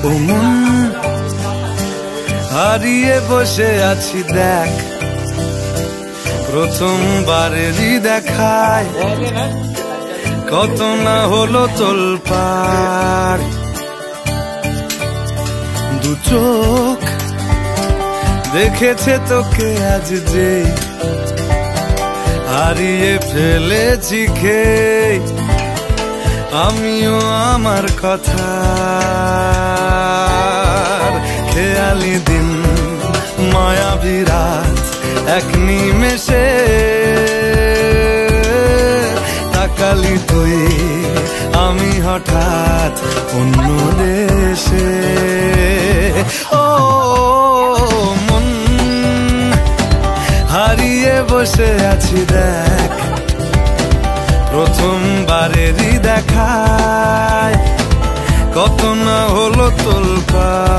ও মন হারিয়ে বসে আছি দেখ, প্রথমবারেরই দেখায় কত না হলো তোলপাড়। দু চোখ দেখেছে তোকে আজ যে, হারিয়ে ফেলেছি খেয়ে আমিও আমার কথা। খেয়ালি দিন মায়াবী রাত এক নিমেষে, তাকালি তুই আমি হঠাৎ অন্য দেশে। ও মন হারিয়ে বসে আছি দেখ, প্রথমবারেরই দেখায় কত না হলো তোলপাড়।